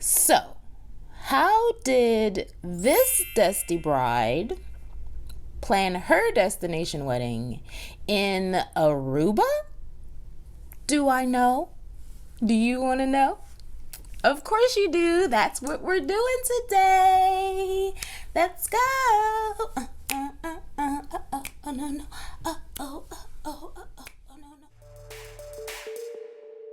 So, how did this Desti bride plan her destination wedding in Aruba? Do I know? Do you want to know? Of course you do. That's what we're doing today. Let's go. Oh, no, no. Oh, no, no.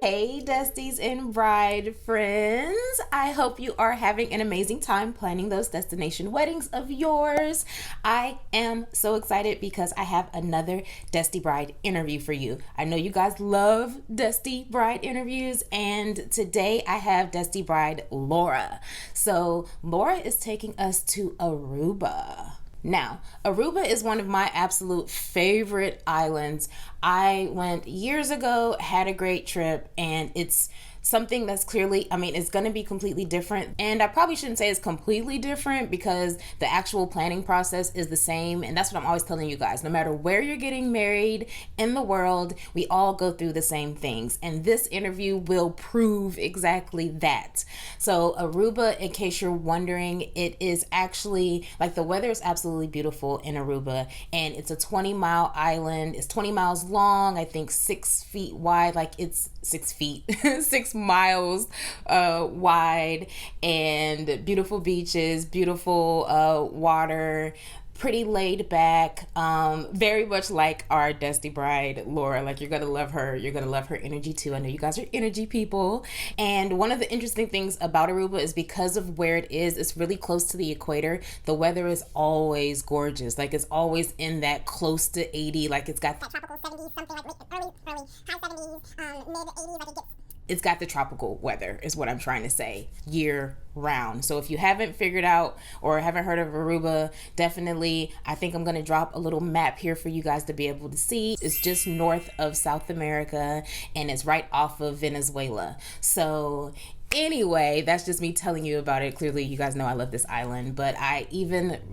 Hey, Desties and bride friends. I hope you are having an amazing time planning those destination weddings of yours. I am so excited because I have another Desti bride interview for you. I know you guys love Desti bride interviews, and today I have Desti bride Laura. So Laura is taking us to Aruba. Now, Aruba is one of my absolute favorite islands. I went years ago, had a great trip, and it's something that's clearly, it's going to be completely different. And I probably shouldn't say it's completely different because the actual planning process is the same. And that's what I'm always telling you guys. No matter where you're getting married in the world, we all go through the same things. And this interview will prove exactly that. So Aruba, in case you're wondering, it is actually, like, the weather is absolutely beautiful in Aruba. And it's a 20-mile island. It's 20 miles long, I think 6 feet wide. Like, it's 6 feet, 6 miles wide, and beautiful beaches, beautiful water, pretty laid back, very much like our Desti bride Laura. Like, you're gonna love her. You're gonna love her energy too. I know you guys are energy people. And one of the interesting things about Aruba is because of where it is, it's really close to the equator. The weather is always gorgeous. Like, it's always in that close to 80. Like, it's got that tropical 70s, something like early high 70s, mid 80s. Like, it's got the tropical weather is what I'm trying to say, year round. So if you haven't figured out or haven't heard of Aruba, definitely, I think I'm going to drop a little map here for you guys to be able to see. It's just north of South America, and it's right off of Venezuela. So anyway, that's just me telling you about it. Clearly, you guys know I love this island, but I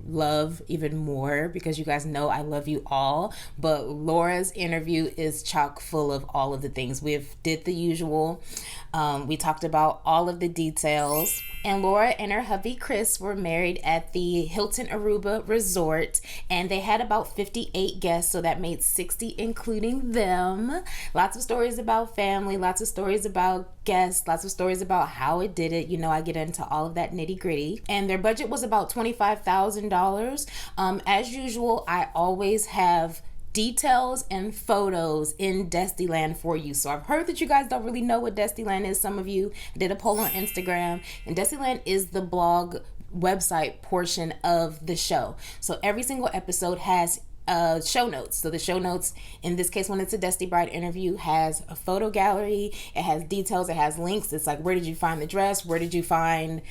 love even more because you guys know I love you all. But Laura's interview is chock full of all of the things. We've did the usual. We talked about all of the details. And Laura and her hubby Chris were married at the Hilton Aruba Resort, and they had about 58 guests, so that made 60 including them. Lots of stories about family, lots of stories about guests, lots of stories about how it did it. You know, I get into all of that nitty gritty. And their budget was about $25,000. As usual, I always have details and photos in Destiland for you. So I've heard that you guys don't really know what Destiland is. Some of you did a poll on Instagram, and Destiland is the blog website portion of the show. So every single episode has show notes. So the show notes, in this case, when it's a Desti bride interview, has a photo gallery. It has details. It has links. It's like, where did you find the dress? Where did you buy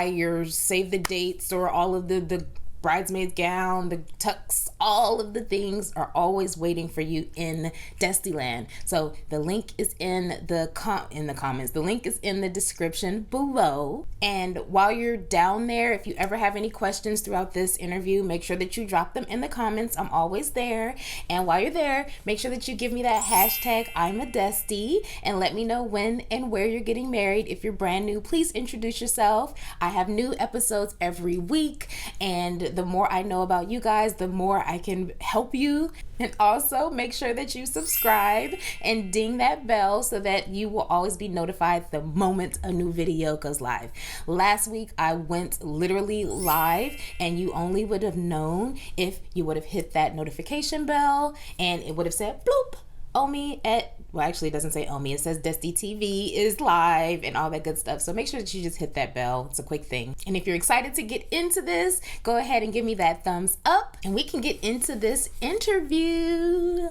your save the dates, or all of the bridesmaid gown, the tux, all of the things are always waiting for you in Destiland. So the link is in the comments. The link is in the description below. And while you're down there, if you ever have any questions throughout this interview, make sure that you drop them in the comments. I'm always there. And while you're there, make sure that you give me that hashtag I'm a Desti and let me know when and where you're getting married. If you're brand new, please introduce yourself. I have new episodes every week, and the more I know about you guys, the more I can help you. And also make sure that you subscribe and ding that bell so that you will always be notified the moment a new video goes live. Last week I went literally live, and you only would have known if you would have hit that notification bell, and it would have said bloop, Omi at, well, actually it doesn't say Omi, it says Desti TV is live and all that good stuff. So make sure that you just hit that bell. It's a quick thing. And if you're excited to get into this, go ahead and give me that thumbs up and we can get into this interview.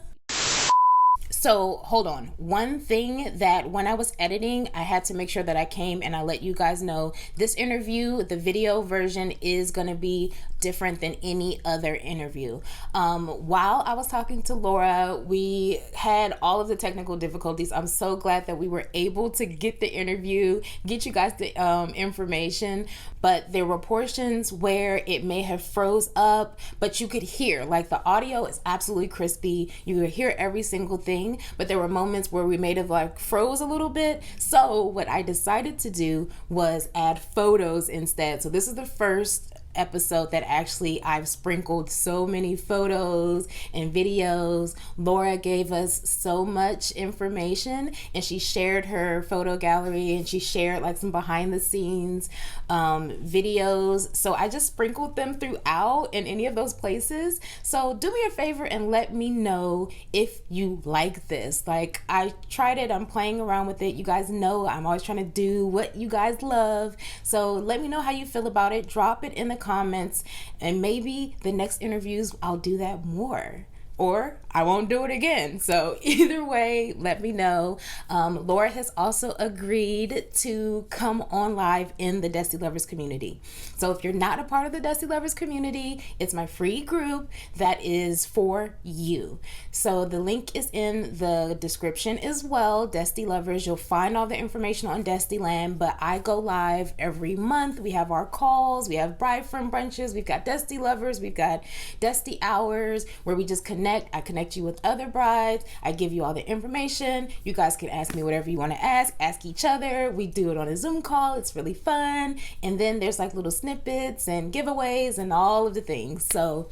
So hold on. One thing that when I was editing, I had to make sure that I came and I let you guys know this interview, the video version, is going to be different than any other interview. While I was talking to Laura, we had all of the technical difficulties. I'm so glad that we were able to get the interview, get you guys the information, but there were portions where it may have froze up, but you could hear, like, the audio is absolutely crispy. You could hear every single thing, recording, but there were moments where we may have like froze a little bit. So what I decided to do was add photos instead. So this is the first episode that actually I've sprinkled so many photos and videos. Laura gave us so much information, and she shared her photo gallery, and she shared like some behind the scenes videos. So I just sprinkled them throughout in any of those places. So do me a favor and let me know if you like this. Like, I tried it, I'm playing around with it. You guys know I'm always trying to do what you guys love. So let me know how you feel about it. Drop it in the comments, and maybe the next interviews I'll do that more, or I won't do it again. So either way, let me know. Laura has also agreed to come on live in the Desti Lovers community. So if you're not a part of the Desti Lovers community, it's my free group that is for you. So the link is in the description as well, Desti Lovers. You'll find all the information on Desti Land, but I go live every month. We have our calls, we have bride friend brunches, we've got Desti Lovers, we've got Desti hours where we just connect. I connect you with other brides. I give you all the information. You guys can ask me whatever you want to ask each other. We do it on a Zoom call. It's really fun. And then there's like little snippets and giveaways and all of the things. So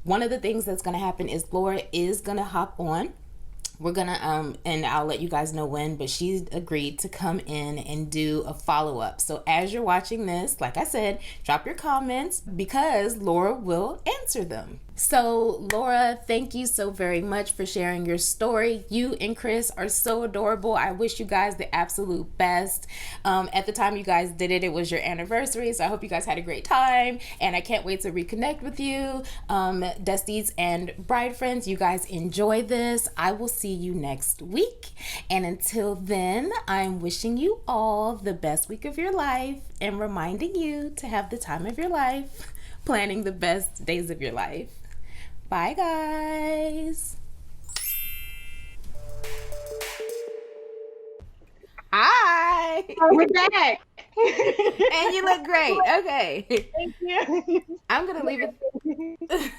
one of the things that's going to happen is Laura is going to hop on. We're gonna and I'll let you guys know when, but she's agreed to come in and do a follow-up. So as you're watching this, like I said, drop your comments because Laura will answer them. So Laura, thank you so very much for sharing your story. You and Chris are so adorable. I wish you guys the absolute best. At the time you guys did it, it was your anniversary, so I hope you guys had a great time, and I can't wait to reconnect with you. Destis and bride friends, you guys enjoy this. I will see you next week, and until then, I'm wishing you all the best week of your life and reminding you to have the time of your life, planning the best days of your life. Bye, guys. Hi. We're back. And you look great. Okay. Thank you. I'm going to leave it.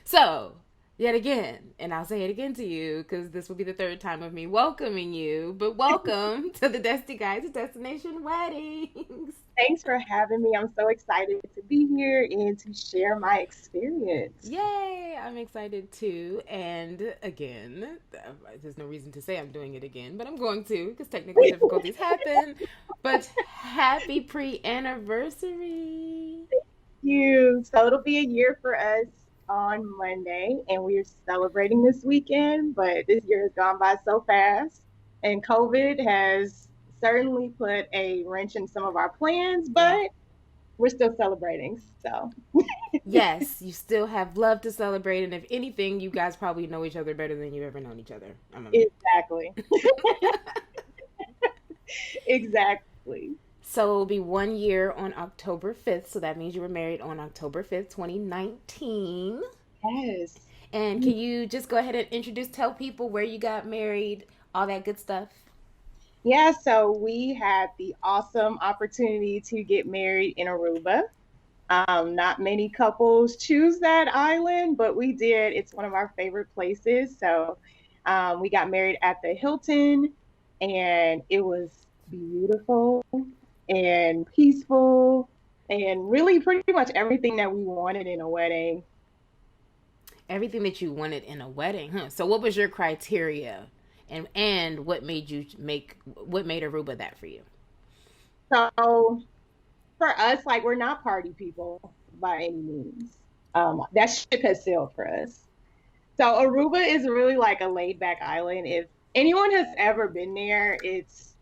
So, yet again, and I'll say it again to you because this will be the third time of me welcoming you, but welcome to the Desti Guides Destination Weddings. Thanks for having me. I'm so excited to be here and to share my experience. Yay! I'm excited too. And again, there's no reason to say I'm doing it again, but I'm going to because technical difficulties happen. But happy pre-anniversary. Thank you. So it'll be a year for us on Monday, and we're celebrating this weekend, but this year has gone by so fast, and COVID has certainly put a wrench in some of our plans, but we're still celebrating. So yes, you still have love to celebrate, and if anything, you guys probably know each other better than you've ever known each other. Exactly. Exactly. So it'll be 1 year on October 5th, so that means you were married on October 5th, 2019. Yes. And can you just go ahead and tell people where you got married, all that good stuff? Yeah, so we had the awesome opportunity to get married in Aruba. Not many couples choose that island, but we did. It's one of our favorite places. So we got married at the Hilton, and it was beautiful and peaceful and really pretty much everything that we wanted in a wedding. Everything that you wanted in a wedding, huh? So what was your criteria? And what made Aruba that for you? So for us, like, we're not party people by any means. That ship has sailed for us. So Aruba is really like a laid back island. If anyone has ever been there, it's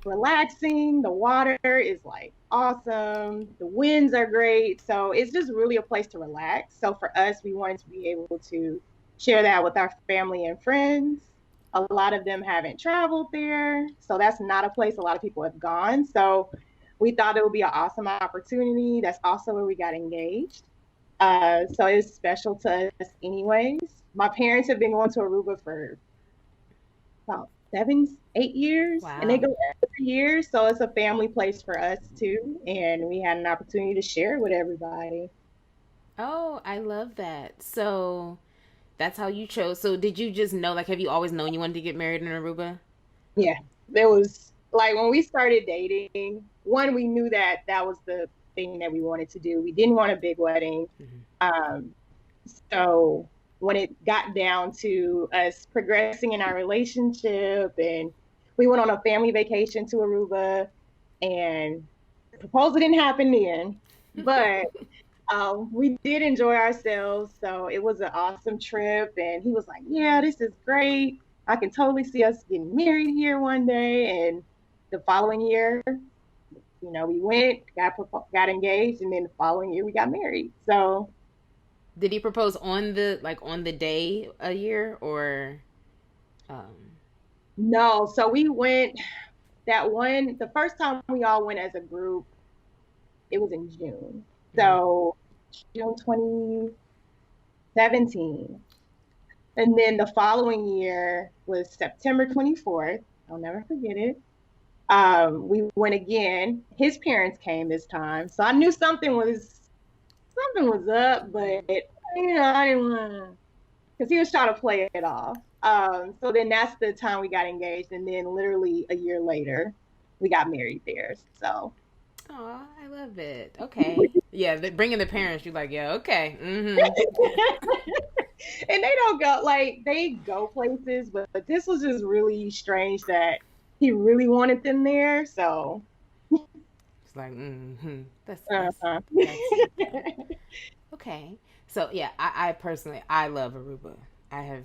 relaxing. The water is like awesome. The winds are great. So it's just really a place to relax. So for us, we wanted to be able to share that with our family and friends. A lot of them haven't traveled there, so that's not a place a lot of people have gone. So we thought it would be an awesome opportunity. That's also where we got engaged. So it's special to us anyways. My parents have been going to Aruba for about 7, 8 years. Wow. And they go every year. So it's a family place for us too. And we had an opportunity to share it with everybody. Oh, I love that. So That's how you chose. So did you just know, like, have you always known you wanted to get married in Aruba? Yeah, there was like when we started dating, one, we knew that that was the thing that we wanted to do. We didn't want a big wedding. Mm-hmm. Um, so when it got down to us progressing in our relationship and we went on a family vacation to Aruba and the proposal didn't happen then, but we did enjoy ourselves. So it was an awesome trip. And he was like, yeah, this is great. I can totally see us getting married here one day. And the following year, we went, got engaged, and then the following year we got married. So Did he propose on the day a year or um no, so we went the first time we all went as a group, it was in June. mhm. So June 2017. And then the following year was September 24th. I'll never forget it. We went again. His parents came this time. So I knew something was up, but I didn't want to, because he was trying to play it off. So then that's the time we got engaged, and then literally a year later, we got married there. So, Oh, I love it. Okay. Yeah, bringing the parents, you're like, yeah, okay. Mm-hmm. and they don't go like they go places, but this was just really strange that he really wanted them there. So, It's like, mm-hmm. uh-huh. That's sweet. Okay. So yeah, I personally I love Aruba. I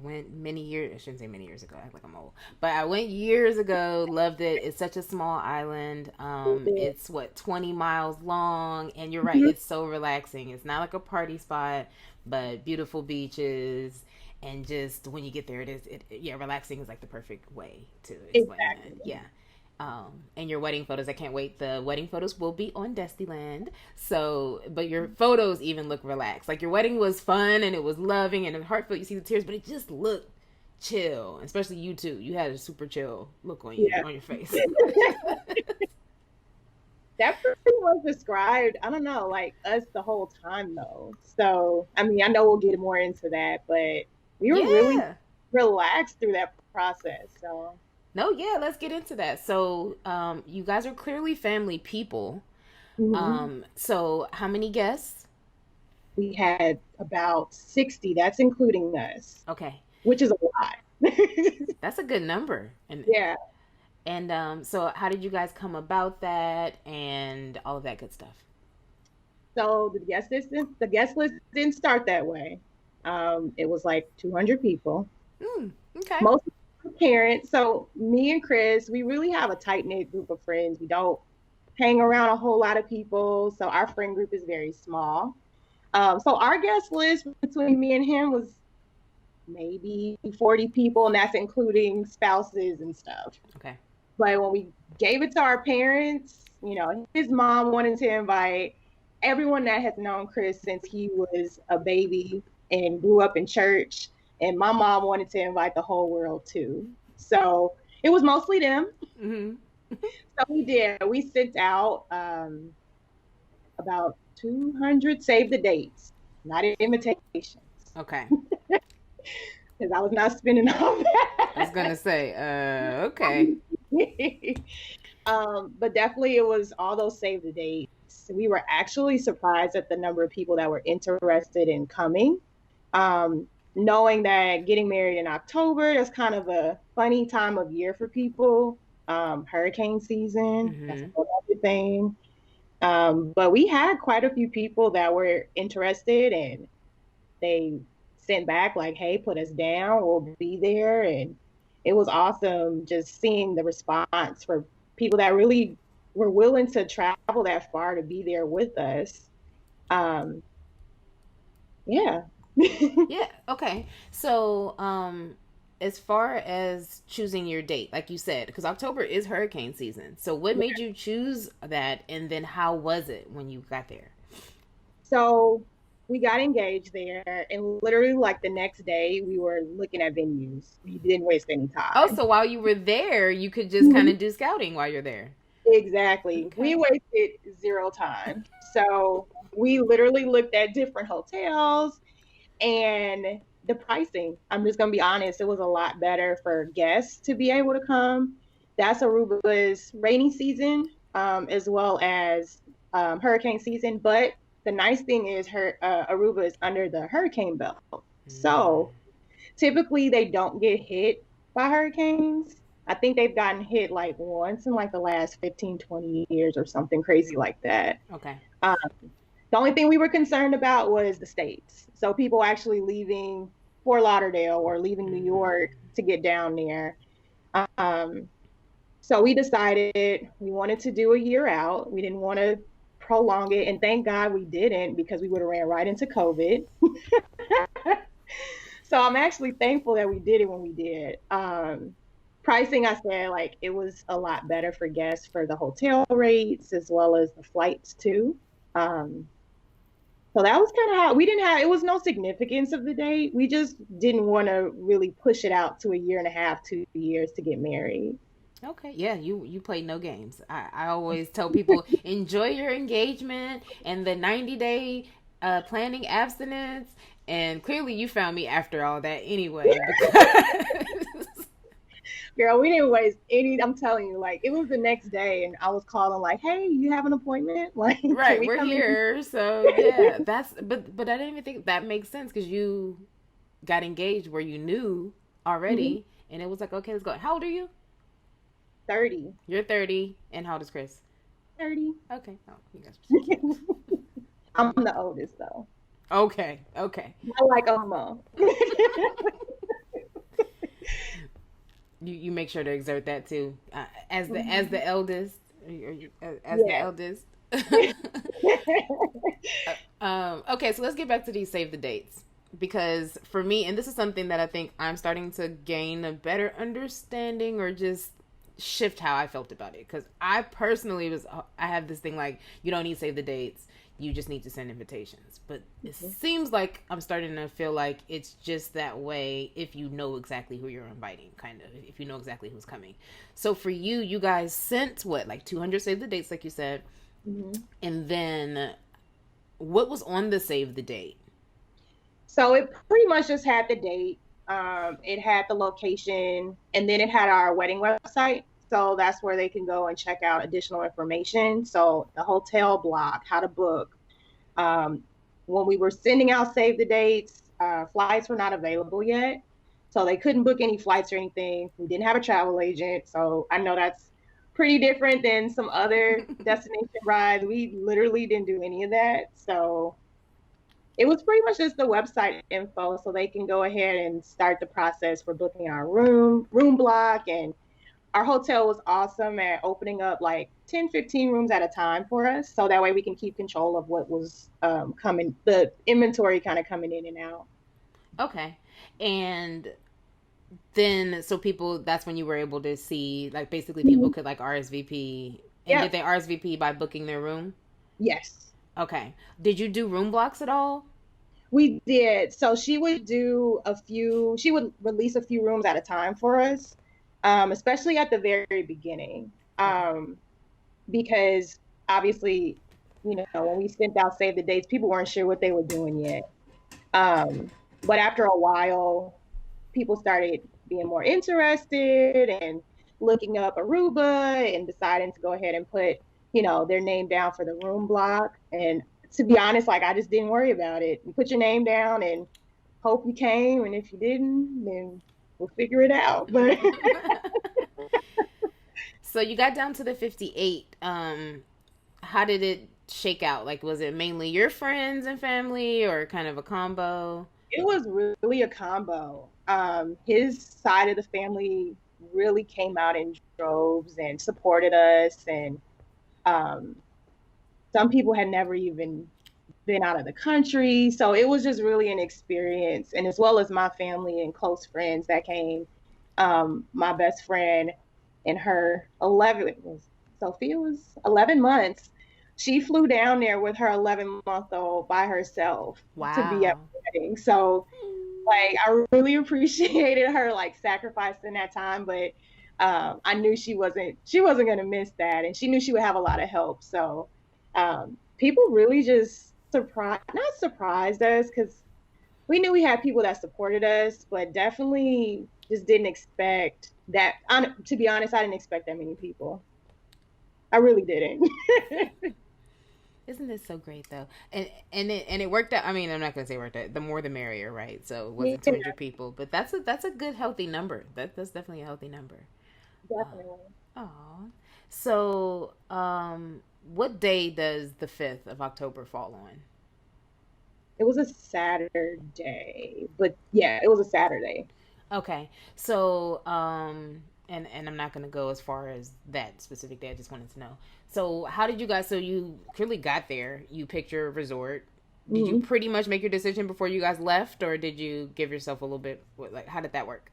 went many years. I shouldn't say many years ago. I act like I'm old, but I went years ago. Loved it. It's such a small island. It's what 20 miles long, and you're right. It's so relaxing. It's not like a party spot, but beautiful beaches, and just when you get there, yeah, relaxing is like the perfect way to explain that. Exactly. Yeah. And your wedding photos, I can't wait. The wedding photos will be on Destiland. So, but your photos even look relaxed. Like your wedding was fun and it was loving and heartfelt. You see the tears, but it just looked chill. Especially you too. You had a super chill look on you Yeah. on your face. That pretty much described, I don't know, like us the whole time though. So, I mean, I know we'll get more into that, but we were really Yeah. relaxed through that process. So, No, yeah, let's get into that. So, you guys are clearly family people. mhm. So how many guests? We had about 60, that's including us, Okay. which is a lot. That's a good number. Yeah. So how did you guys come about that and all of that good stuff? So the guest list didn't start that way. It was like 200 people, Okay. most parents. So me and Chris, we really have a tight knit group of friends. We don't hang around a whole lot of people, so our friend group is very small. So our guest list between me and him was maybe 40 people, and that's including spouses and stuff. Okay. But when we gave it to our parents, his mom wanted to invite everyone that has known Chris since he was a baby and grew up in church. And my mom wanted to invite the whole world too. So it was mostly them. Mm-hmm. So we did. We sent out about 200 save the dates, not invitations, Okay. because I was not spending all I was that. gonna say, okay. But definitely it was all those save the dates. We were actually surprised at the number of people that were interested in coming. Knowing that getting married in October, that's kind of a funny time of year for people. Hurricane season, that's a Mm-hmm. whole other thing. But we had quite a few people that were interested and they sent back like, hey, put us down, we'll be there. And it was awesome just seeing the response for people that really were willing to travel that far to be there with us. Um, yeah. Yeah. Okay. So, as far as choosing your date, like you said, because October is hurricane season. So, what made you choose that, and then how was it when you got there? So we got engaged there, and literally, like the next day, we were looking at venues. We didn't waste any Oh, time. so while you were there, you could just kind Mhm. of do scouting while you're there. Exactly. We Okay. wasted zero time. So we literally looked at different hotels. And the pricing, I'm just going to be honest, it was a lot better for guests to be able to come. That's Aruba's rainy season, as well as hurricane season. But the nice thing is Aruba is under the hurricane belt. So typically they don't get hit by hurricanes. I think they've gotten hit like once in like the last 15, 20 years or something crazy like that. Okay. Um, the only thing we were concerned about was the states. So people actually leaving Fort Lauderdale or leaving New York to get down there. Um, so we decided we wanted to do a year out. We didn't want to prolong it. And thank God we didn't, because we would have ran right into COVID. So I'm actually thankful that we did it when we did. Pricing, I said, like, it was a lot better for guests for the hotel rates as well as the flights too. Um, so that was kind of how we didn't have, it was no significance of the date. We just didn't want to really push it out to a year and a half, 2 years to get married. Okay. Yeah, you play no games. I always tell people enjoy your engagement and the 90-day planning abstinence. And clearly you found me after all that anyway. Because... Girl, we didn't waste any, I'm telling you, like, it was the next day and I was calling like, hey, you have an appointment? Like, can Right, we we're come in? here. So yeah, that's but I didn't even think that makes sense because you got engaged where you knew Mhm. already, and it was like, okay, let's go. How old are you? 30. You're 30, and how old is Chris? 30. Okay, oh, you guys are so cute. I'm the oldest though. Okay, okay. I like Oma. You make sure to exert that too, as the eldest, as the Yes. eldest. Okay, so let's get back to these save the dates because for me, and this is something that I think I'm starting to gain a better understanding or just shift how I felt about it. Because I personally I have this thing like you don't need to save the dates, you just need to send invitations. But it seems like I'm starting to feel like it's just that way if you know exactly who you're inviting, kind of, if you know exactly who's coming. So for you, you guys sent what, like 200 save the dates, like you said, Mhm. and then what was on the save the date? So it pretty much just had the date. It had the location, and then it had our wedding website. So that's where they can go and check out additional information. So the hotel block, how to book. Um, when we were sending out save the dates, flights were not available yet. So they couldn't book any flights or anything. We didn't have a travel agent. So I know that's pretty different than some other destination rides. We literally didn't do any of that. So it was pretty much just the website info so they can go ahead and start the process for booking our room block. And our hotel was awesome at opening up like 10, 15 rooms at a time for us, so that way we can keep control of what was coming, the inventory kind of coming in and out. Okay. And then, so people, that's when you were able to see, like, basically people Mhm. could, like, RSVP. And did Yep. they RSVP by booking their room? Yes, Okay. Did you do room blocks at all? we did. So she would release a few rooms at a time for us, especially at the very beginning. Okay. Because obviously, when we sent out save the dates, people weren't sure what they were doing yet. Um, but after a while, people started being more interested and looking up Aruba and deciding to go ahead and put, their name down for the room block. And to be honest, like, I just didn't worry about it. You put your name down and hope you came. And if you didn't, then we'll figure it out. But So you got down to the 58. How did it shake out? Like, was it mainly your friends and family or kind of a combo? it was really a combo. His side of the family really came out in droves and supported us. And um, some people had never even been out of the country. So it was just really an experience. And as well as my family and close friends that came, my best friend and her 11 was Sophia was 11 months. She flew down there with her 11-month-old by herself to be at Wow. the wedding. So like I really appreciated her like sacrificing that time, but I knew she wasn't gonna miss that, and she knew she would have a lot of help. So people really just surprised not surprised us because we knew we had people that supported us, but definitely just didn't expect that. To be honest, I didn't expect that many people. I really didn't. Isn't this so great though? And it worked out. I mean, I'm not gonna say it worked out. The more the merrier, right? So it Yeah, wasn't 200 people, but that's a good healthy number. That's definitely a healthy number. definitely. Oh, so what day does the 5th of October fall on? It was a Saturday, but yeah, it was a Saturday. Okay, so and I'm not gonna go as far as that specific day. I just wanted to know. So how did you guys? So you clearly got there. You picked your resort. Did you Mhm. pretty much make your decision before you guys left, or did you give yourself a little bit? Like, how did that work?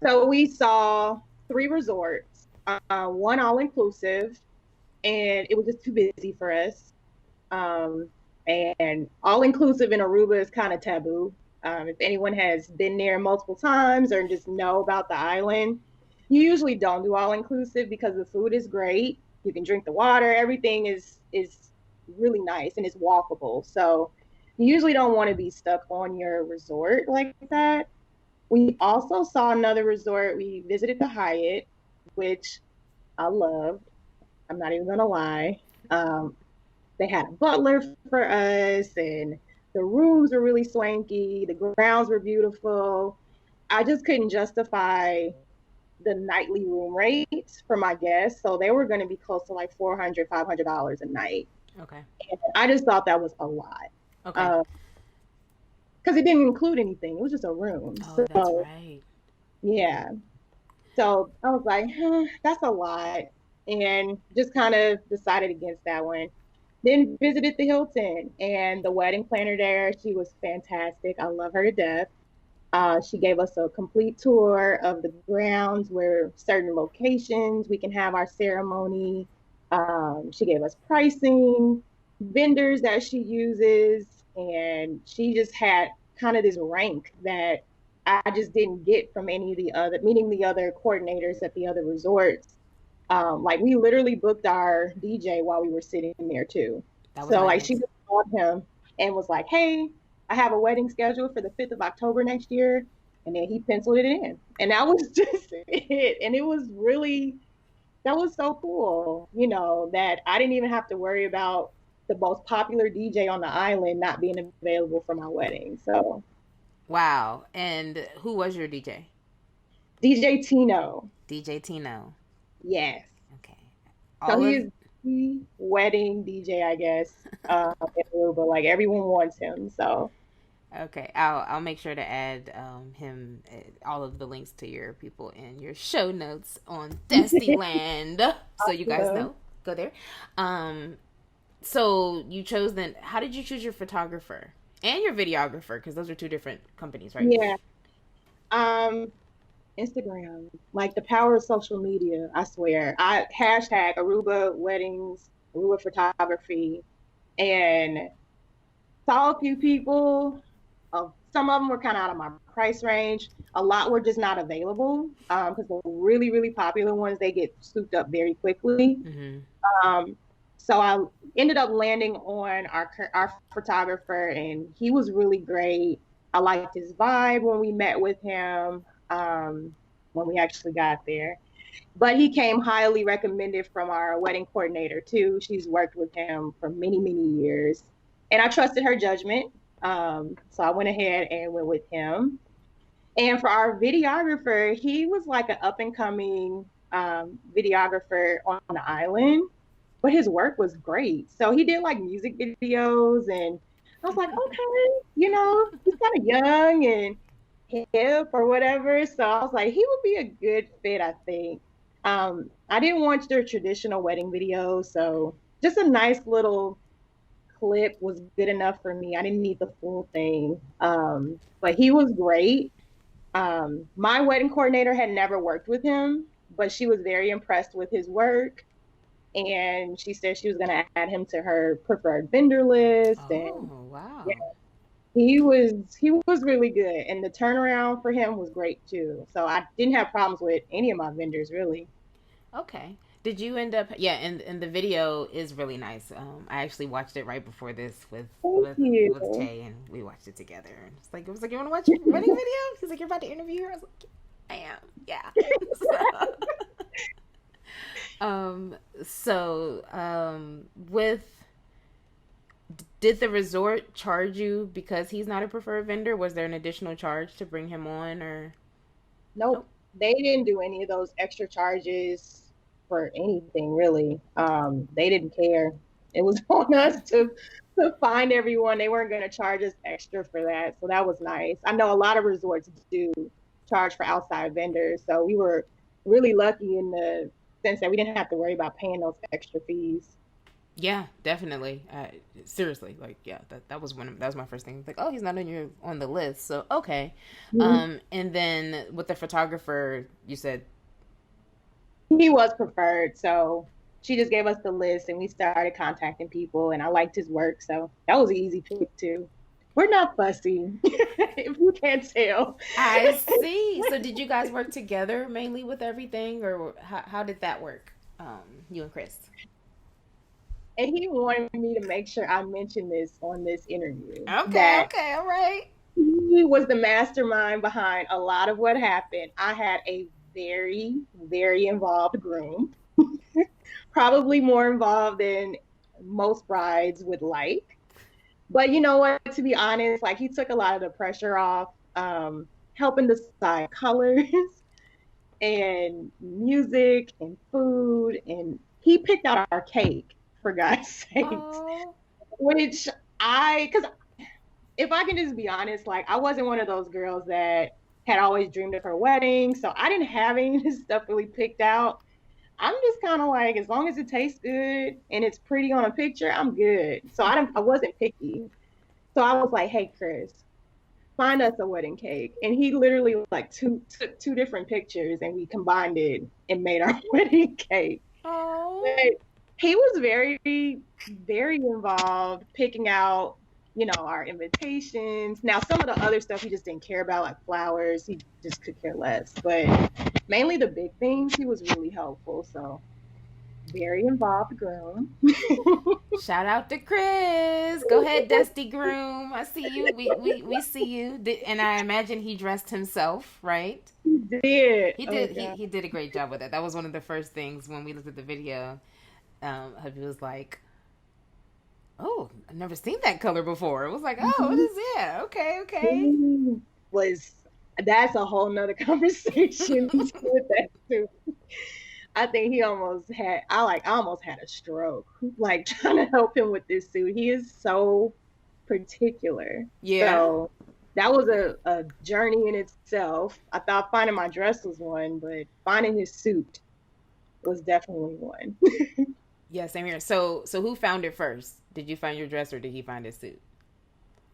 So we saw three resorts, one all inclusive, and it was just too busy for us. Um, and all inclusive in Aruba is kind of taboo. If anyone has been there multiple times or just know about the island, you usually don't do all inclusive because the food is great. You can drink the water. Everything is really nice and it's walkable. So you usually don't want to be stuck on your resort like that. We also saw another resort. We visited the Hyatt, which I loved. I'm not even gonna lie. Um, they had a butler for us, and the rooms were really swanky. The grounds were beautiful. I just couldn't justify the nightly room rates for my guests, so they were going to be close to like $400, $500 a night. Okay. And I just thought that was a lot Okay. because it didn't include anything. It was just a room. Oh, that's So right. yeah, so I was like, that's a lot, and just kind of decided against that one. Then visited the Hilton and the wedding planner there. She was fantastic. I love her to death. She gave us a complete tour of the grounds where certain locations we can have our ceremony. She gave us pricing, vendors that she uses, and she just had kind of this rank that I just didn't get from any of the other, meeting the other coordinators at the other resorts. Like we literally booked our DJ while we were sitting there too. That was So like she nice. just called him and was like, "Hey, I have a wedding scheduled for the 5th of October next year." And then he penciled it in. And that was just it. And it was really, that was so cool, that I didn't even have to worry about the most popular DJ on the island not being available for my wedding. So Wow. And who was your DJ? DJ Tino, DJ Tino. yes. Okay. So All he of is the wedding DJ, I guess, in Aruba. Like everyone wants him. So Okay, I'll make sure to add him all of the links to your people in your show notes on Desti Land, so you guys awesome. know. Go there. Um, so you chose then. How did you choose your photographer and your videographer? Because those are two different companies, right? Yeah. Um, Instagram, like the power of social media, I swear. I hashtag Aruba weddings, Aruba photography, and saw a few people. Some of them were kind of out of my price range. A lot were just not available because the really, really popular ones, they get swooped up very quickly. Mm-hmm. Um, so I ended up landing on our photographer, and he was really great. I liked his vibe when we met with him, when we actually got there. But he came highly recommended from our wedding coordinator too. She's worked with him for many, many years, and I trusted her judgment. So I went ahead and went with him. And for our videographer, he was like an up and coming videographer on the island, but his work was great. So he did like music videos, and I was like, okay, he's kind of young and hip or whatever. So I was like, he would be a good fit, I think. I didn't want their traditional wedding videos, so just a nice little clip was good enough for me. I didn't need the full thing. But he was great. My wedding coordinator had never worked with him, but she was very impressed with his work. And she said she was going to add him to her preferred vendor list. And Oh yeah, wow. he was really good. And the turnaround for him was great too. So I didn't have problems with any of my vendors really. Okay. Did you end up? Yeah, and the video is really nice. I actually watched it right before this Thank you. with Tay, and we watched it together. And it was like, you want to watch a wedding video? He's like, you're about to interview her. I was like, I am. Yeah. With did the resort charge you because he's not a preferred vendor? Was there an additional charge to bring him on, or? Nope, they didn't do any of those extra charges for anything really. They didn't care. It was on us to find everyone. They weren't going to charge us extra for that, so that was nice. I know a lot of resorts do charge for outside vendors, so we were really lucky in the sense that we didn't have to worry about paying those extra fees. Yeah, definitely. Seriously, yeah, that was my first thing. Like, oh, he's not on the list, so okay. Mm-hmm. And then with the photographer, you said, He was preferred, so she just gave us the list and we started contacting people, and I liked his work, so that was an easy pick too. We're not fussy, if you can't tell. I see. So did you guys work together mainly with everything, or how did that work? You and Chris. And he wanted me to make sure I mentioned this on this interview, Okay, that okay, all right. he was the mastermind behind a lot of what happened. I had a very, very involved groom, probably more involved than most brides would like. But you know what? To be honest, like he took a lot of the pressure off, helping decide colors and music and food, and he picked out our cake for God's sakes, Oh, which because if I can just be honest, like I wasn't one of those girls that had always dreamed of her wedding, so I didn't have any of this stuff really picked out. I'm just kind of like, as long as it tastes good and it's pretty on a picture, I'm good. So I wasn't picky. So I was like, hey Chris, find us a wedding cake, and he literally like took two different pictures and we combined it and made our wedding cake. oh. But he was very, very involved picking out, our invitations. Now, some of the other stuff he just didn't care about, like flowers, he just could care less. But mainly the big things, he was really helpful. So, very involved groom. Shout out to Chris. Go ahead, Dusty Groom. I see you. We see you. And I imagine he dressed himself, right? He did. He Oh, did. God. He did a great job with it. That was one of the first things when we looked at the video. Hubby was like, "Oh, I've never seen that color before." It was like, "Oh, what is it? Okay, okay." He was, that's a whole nother conversation with that too. I think he almost had, I almost had a stroke, like trying to help him with this suit. He is so particular. Yeah. So that was a journey in itself. I thought finding my dress was one, but finding his suit was definitely one. Yeah, same here. So who found it first? Did you find your dress, or did he find his suit?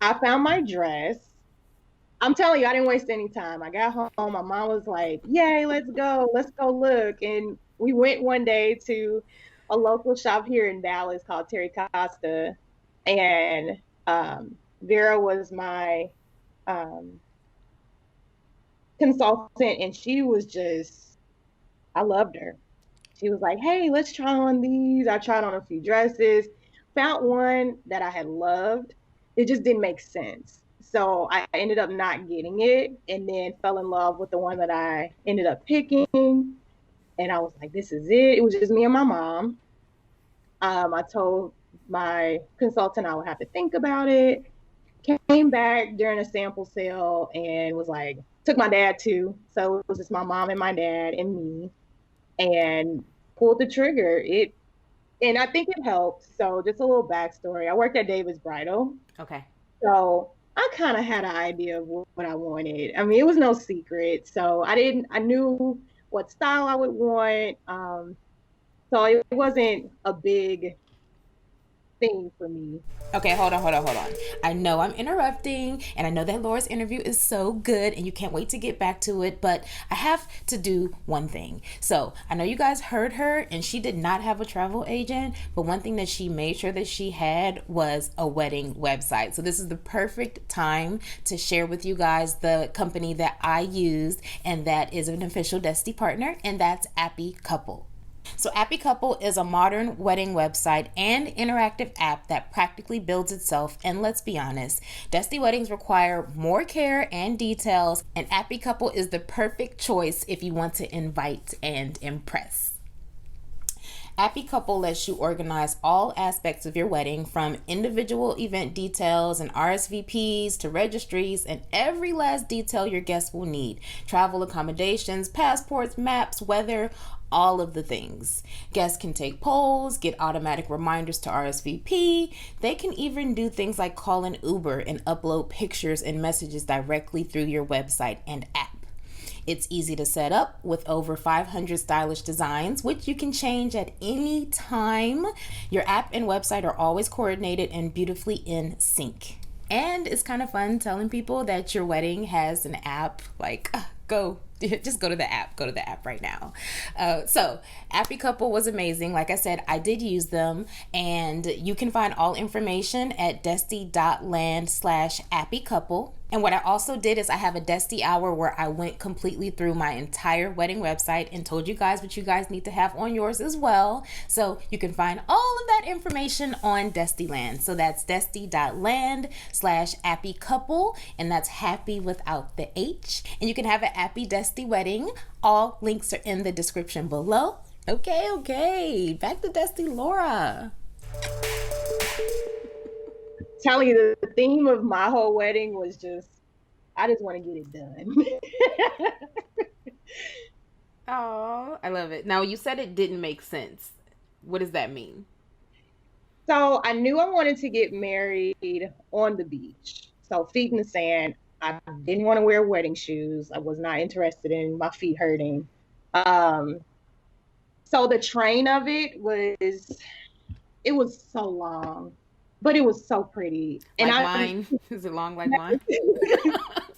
I found my dress. I'm telling you, I didn't waste any time. I got home. My mom was like, "Yay, let's go. Let's go look." And we went one day to a local shop here in Dallas called Terry Costa. And Vera was my um, consultant, and she was just, I loved her. She was like, "Hey, let's try on these." I tried on a few dresses, found one that I had loved. It just didn't make sense. So I ended up not getting it, and then fell in love with the one that I ended up picking. And I was like, this is it. It was just me and my mom. I told my consultant I would have to think about it. Came back during a sample sale and was like, took my dad too. So it was just my mom and my dad and me, and pulled the trigger. And I think it helped. So just a little backstory. I worked at David's Bridal. Okay. So I kind of had an idea of what I wanted. I mean, it was no secret. So I knew what style I would want. So it wasn't a big thing for me. Okay, hold on. I know I'm interrupting, and I know that Laura's interview is so good, and you can't wait to get back to it, but I have to do one thing. So, I know you guys heard her, and she did not have a travel agent, but one thing that she made sure that she had was a wedding website. So, this is the perfect time to share with you guys the company that I used, and that is an official Desti partner, and that's Appy Couple. So, Appy Couple is a modern wedding website and interactive app that practically builds itself. And let's be honest, Desti weddings require more care and details, and Appy Couple is the perfect choice if you want to invite and impress. Appy Couple lets you organize all aspects of your wedding, from individual event details and RSVPs to registries and every last detail your guests will need. Travel accommodations, passports, maps, weather, all of the things. Guests can take polls, get automatic reminders to RSVP. They can even do things like call an Uber and upload pictures and messages directly through your website and app. It's easy to set up with over 500 stylish designs, which you can change at any time. Your app and website are always coordinated and beautifully in sync. And it's kind of fun telling people that your wedding has an app. Like, just go to the app right now. So Appy Couple was amazing. Like I said, I did use them, and you can find all information at desti.land/Appy Couple. And what I also did is I have a Desti hour where I went completely through my entire wedding website and told you guys what you guys need to have on yours as well. So you can find all of that information on Destiland. So that's desti.land/Appy Couple, and that's happy without the H. And you can have an Appy Desti wedding. All links are in the description below. Okay. Back to Desti Laura. Telling you, the theme of my whole wedding was I just want to get it done. Oh, I love it. Now, you said it didn't make sense. What does that mean? So I knew I wanted to get married on the beach. So feet in the sand. I didn't want to wear wedding shoes. I was not interested in my feet hurting. So the train of it was so long, but it was so pretty. And mine? Is it long like mine?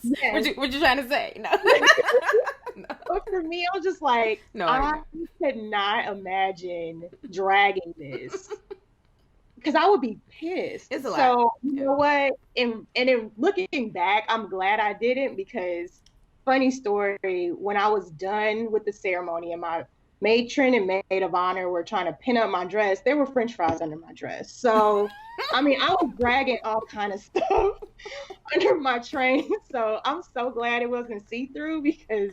Yes. What you trying to say? No. No. But for me, I was just like, no, I could not imagine dragging this, because I would be pissed. It's a lot. So you know what? And in looking back, I'm glad I didn't, because funny story, when I was done with the ceremony and my matron and maid of honor were trying to pin up my dress, there were French fries under my dress. So I mean, I was dragging all kind of stuff under my train. So I'm so glad it wasn't see-through, because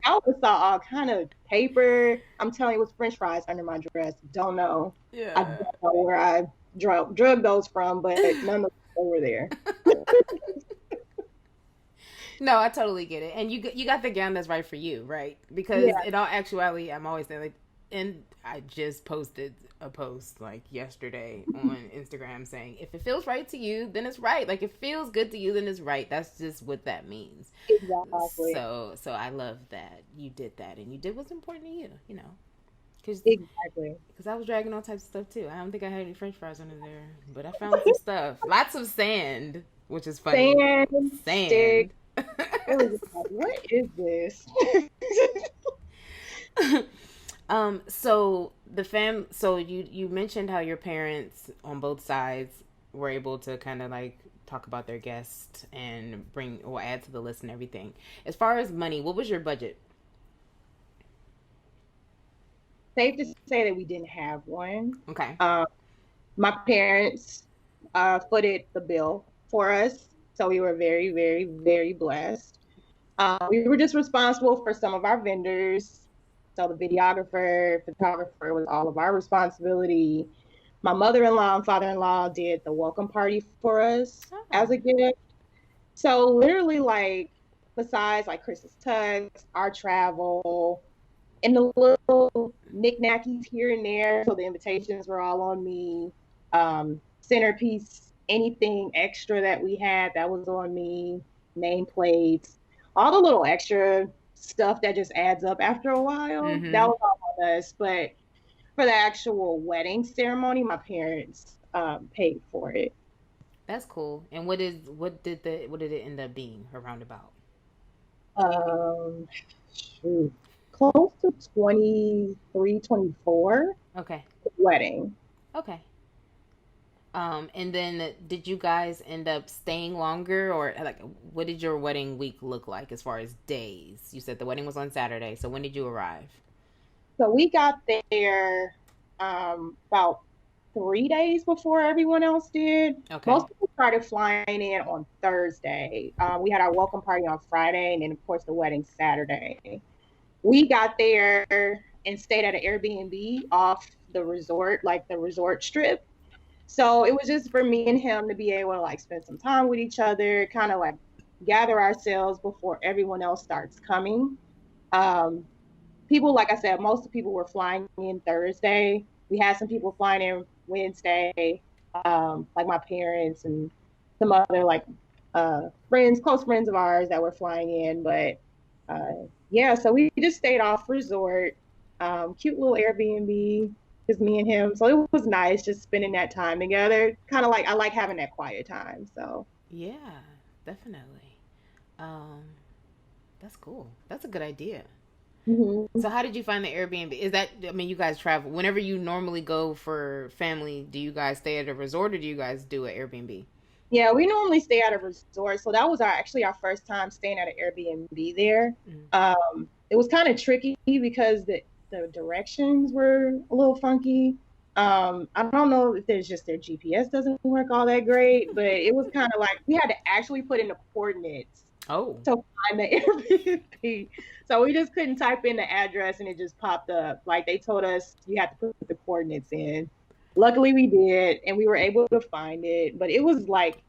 I would saw all kind of paper. I'm telling you, it was French fries under my dress. Don't know. Yeah. I don't know where I drug those from, but none of them were there. No, I totally get it. And you got the gown that's right for you, right? Because in all actuality, I'm always saying, like, and I just posted a post like yesterday on Instagram saying, if it feels right to you, then it's right. Like, if it feels good to you, then it's right. That's just what that means. Exactly. So I love that you did that, and you did what's important to you, you know. Exactly. Because I was dragging all types of stuff too. I don't think I had any French fries under there, but I found some stuff. Lots of sand, which is funny. Sand. It was just like, what is this? So so you mentioned how your parents on both sides were able to kind of like talk about their guests and add to the list and everything. As far as money, what was your budget? Safe to say that we didn't have one. Okay. My parents footed the bill for us, so we were very, very, very blessed. We were just responsible for some of our vendors. So the videographer, photographer was all of our responsibility. My mother-in-law and father-in-law did the welcome party for us as a gift. So literally, like, besides like Christmas tugs, our travel, and the little knickknackies here and there, so the invitations were all on me. Centerpiece, anything extra that we had, that was on me. Nameplates, all the little extra stuff that just adds up after a while. Mm-hmm. That was all on us. But for the actual wedding ceremony, my parents paid for it. That's cool. And what did it end up being around about? Close to 23, 24. Okay. Wedding. Okay. And then did you guys end up staying longer, or like, what did your wedding week look like as far as days? You said the wedding was on Saturday, so when did you arrive? So we got there about 3 days before everyone else did. Okay. Most people started flying in on Thursday. We had our welcome party on Friday, and then of course the wedding Saturday. We got there and stayed at an Airbnb off the resort, like the resort strip. So it was just for me and him to be able to like spend some time with each other, kind of like gather ourselves before everyone else starts coming. Um, People, like I said, most of the people were flying in Thursday. We had some people flying in Wednesday, like my parents and some other like friends, close friends of ours that were flying in. But yeah, so we just stayed off resort, cute little Airbnb, just me and him. So it was nice just spending that time together. Kind of like I like having that quiet time. So Yeah, definitely. Um, that's cool. That's a good idea. mhm. So how did you find the Airbnb? Is that, I mean, you guys travel whenever you normally go for family, do you guys stay at a resort or do you guys do an Airbnb? Yeah, we normally stay at a resort, so that was actually our first time staying at an Airbnb there. Mm. It was kind of tricky because the directions were a little funky. I don't know if there's just their GPS doesn't work all that great, but it was kind of like we had to actually put in the coordinates Oh. to find the Airbnb. So we just couldn't type in the address and it just popped up. Like they told us you had to put the coordinates in. Luckily we did and we were able to find it, but it was like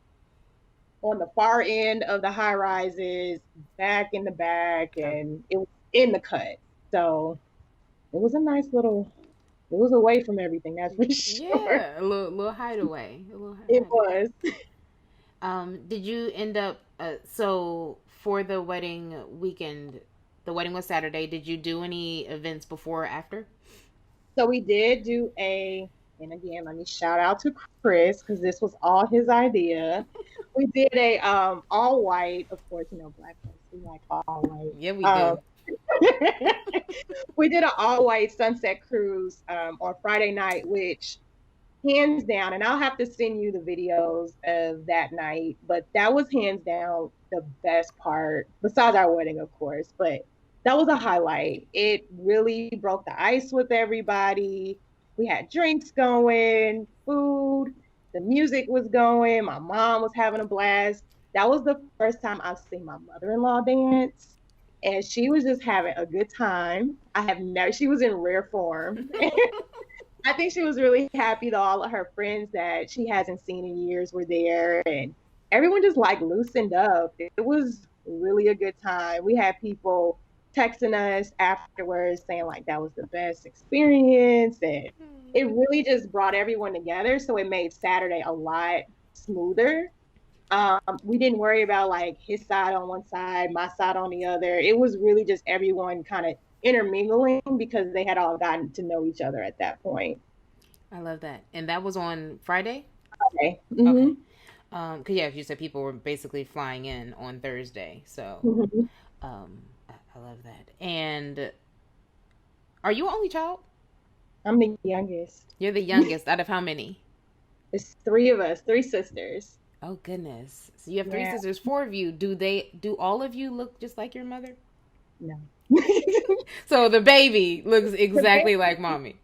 on the far end of the high rises, back in the back, Oh. and it was in the cut. So it was a nice little. It was away from everything, that's for sure. Yeah, a little hideaway. A little It hideaway. was. Did you end up so for the wedding weekend, the wedding was Saturday, did you do any events before or after? So we did do a, and again, let me shout out to Chris because this was all his idea. We did a all white, of course, black folks we like all white. Yeah, we do. We did an all white sunset cruise on Friday night, which hands down, and I'll have to send you the videos of that night, but that was hands down the best part, besides our wedding, of course, but that was a highlight. It really broke the ice with everybody. We had drinks going, food, the music was going, my mom was having a blast. That was the first time I've seen my mother-in-law dance. And she was just having a good time. I have never, she was in rare form. I think she was really happy that all of her friends that she hasn't seen in years were there and everyone just like loosened up. It was really a good time. We had people texting us afterwards saying like that was the best experience and it really just brought everyone together. So it made Saturday a lot smoother. We didn't worry about like his side on one side, my side on the other. It was really just everyone kind of intermingling because they had all gotten to know each other at that point. I love that. And that was on Friday? Okay. Okay. Hmm. Cause yeah, you said people were basically flying in on Thursday, so Hmm. I love that. And are you an only child? I'm the youngest. You're the youngest out of how many? It's three of us, three sisters. Oh goodness. So you have three Yeah, sisters, four of you. Do all of you look just like your mother? no. So the baby looks exactly like mommy.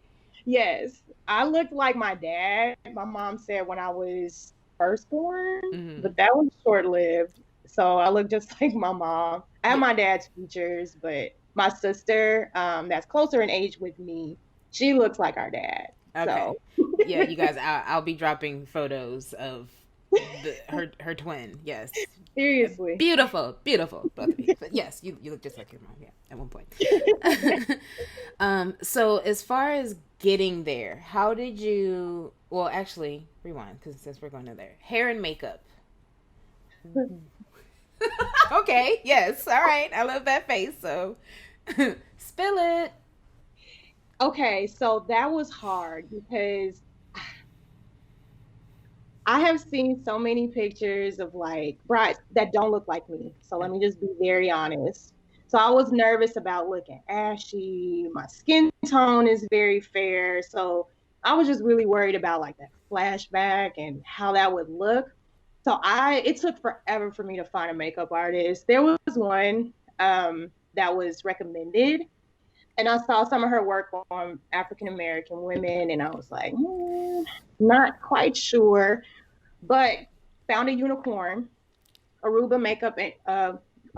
Yes, I looked like my dad. My mom said when I was first born, Hmm. but that was short lived. So I look just like my mom. I have Yeah. my dad's features, but my sister, that's closer in age with me, she looks like our dad. Okay. So Yeah, you guys, I'll be dropping photos of her twin. Yes, seriously. beautiful, beautiful, both of you. But yes, you look just like your mom. Yeah, at one point. So as far as getting there, how did you? Well, actually, rewind because since we're going to there, hair and makeup. Okay. Yes. All right. I love that face. So spill it. Okay, so that was hard because I have seen so many pictures of like brides that don't look like me. So let me just be very honest. So I was nervous about looking ashy. My skin tone is very fair. So I was just really worried about like that flashback and how that would look. So it took forever for me to find a makeup artist. There was one that was recommended, And I saw some of her work on African American women, and I was like, not quite sure, but found a unicorn, Aruba Makeup,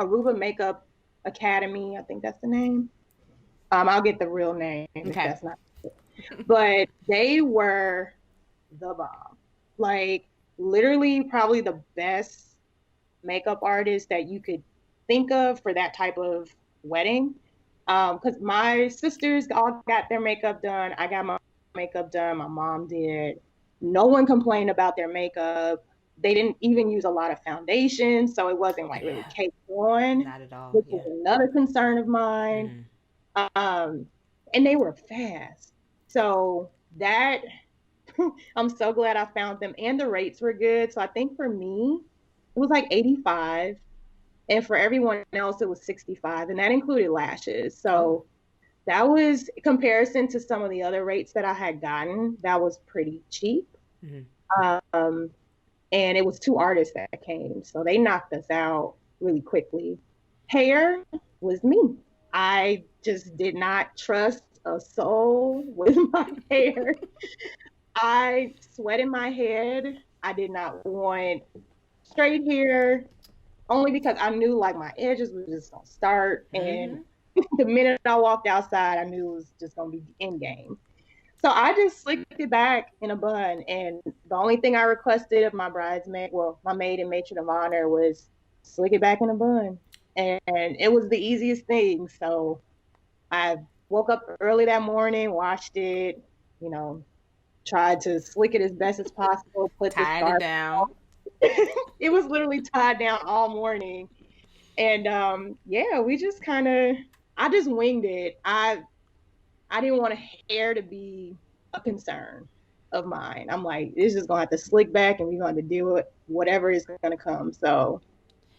Aruba Makeup Academy. I think that's the name. I'll get the real name if Okay. that's not. But they were the bomb. Like literally, probably the best makeup artist that you could think of for that type of wedding. Because my sisters all got their makeup done. I got my makeup done. My mom did. No one complained about their makeup. They didn't even use a lot of foundation, so it wasn't like really Yeah. caked on, Not at all. which was Yeah. another concern of mine. Mm. Um, and they were fast. So that I'm so glad I found them, and the rates were good. So I think for me, it was like 85, and for everyone else, it was 65, and that included lashes. Oh. So that was in comparison to some of the other rates that I had gotten, that was pretty cheap. Mm-hmm. Um, and it was two artists that came, so they knocked us out really quickly. Hair was me. I just did not trust a soul with my hair. I sweated my head. I did not want straight hair only because I knew like my edges were just gonna start, and Mm-hmm. the minute I walked outside, I knew it was just gonna be the end game. So I just slicked it back in a bun, and the only thing I requested of my bridesmaid, well, my maid and matron of honor, was slick it back in a bun, and it was the easiest thing. So I woke up early that morning, washed it, you know, tried to slick it as best as possible, put the Tied it scarf down. on. It was literally tied down all morning. And yeah, we just kind of, I just winged it. I didn't want hair to be a concern of mine. I'm like, it's just gonna have to slick back, and we're going to deal with whatever is gonna come. So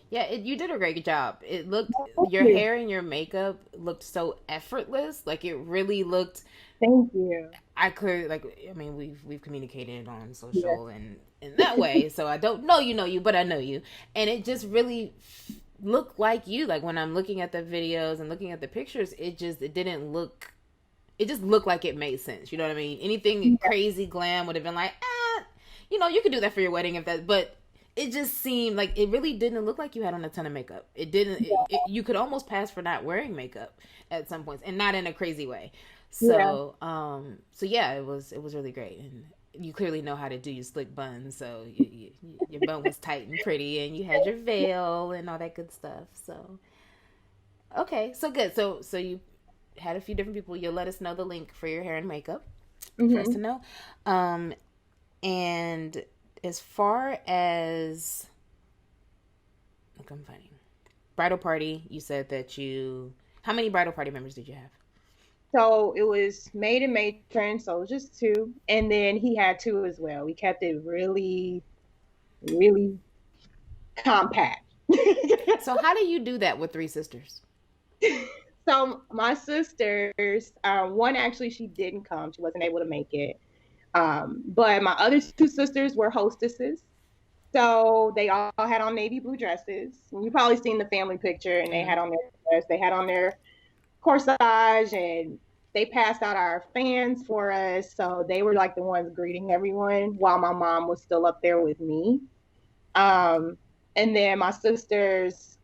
Yeah, you did a great job. It looked, thank your you, hair and your makeup looked so effortless. Like it really looked. thank you. I could like. I mean, we've communicated on Yeah, social and in that way. So I don't know you, but I know you, and it just really looked like you. Like when I'm looking at the videos and looking at the pictures, it didn't look. It just looked like it made sense. You know what I mean? Anything yeah, crazy glam would have been like, you could do that for your wedding if that, but it just seemed like it really didn't look like you had on a ton of makeup. It didn't. You could almost pass for not wearing makeup at some points, and not in a crazy way. yeah, So yeah, it was really great, and you clearly know how to do your slick bun. So your bun was tight and pretty, and you had your veil and all that good stuff. So okay, so good. So you had a few different people. You'll let us know the link for your hair and makeup for us to hmm know. Um, and as far as look, I'm finding bridal party. You said that you. How many bridal party members did you have? So it was maid and matron, so it was just two, and then he had two as well. We kept it really, really compact. So how do you do that with three sisters? So my sisters, one actually she didn't come; she wasn't able to make it. But my other two sisters were hostesses, so they all had on navy blue dresses. And you probably seen the family picture, and they Mm-hmm. had on their dress, they had on their corsage, and they passed out our fans for us. So they were like the ones greeting everyone while my mom was still up there with me. Um, and then my sisters,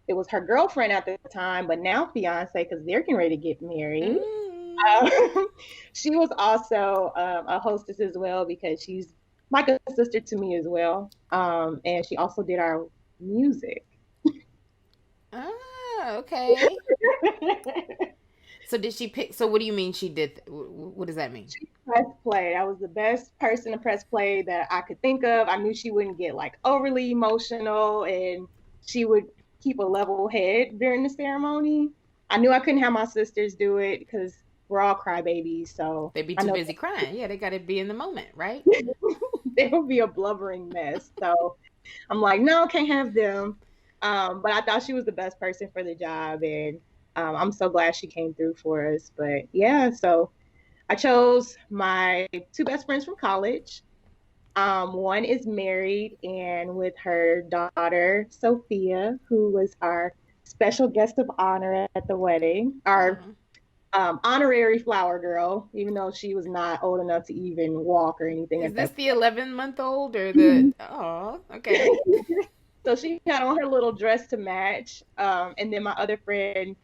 it was her girlfriend at the time, but now fiance, because they're getting ready to get married. Mm. Um, she was also a hostess as well because she's like a sister to me as well. And she also did our music. Ah, okay. So did she pick? So what do you mean she did? What does that mean? She press play. That was the best person to press play that I could think of. I knew she wouldn't get like overly emotional, and she would keep a level head during the ceremony. I knew I couldn't have my sisters do it because we're all crybabies. So They'd be I too know busy crying. Yeah, they got to be in the moment, right? they would be a blubbering mess. So I'm like, no, can't have them. But I thought she was the best person for the job, and I'm so glad she came through for us. But yeah, so I chose my two best friends from college. One is married and with her daughter, Sophia, who was our special guest of honor at the wedding, our Oh. honorary flower girl, even though she was not old enough to even walk or anything Is at this that the 11-month-old or the? point. Oh, okay. So she had on her little dress to match. And then my other friend,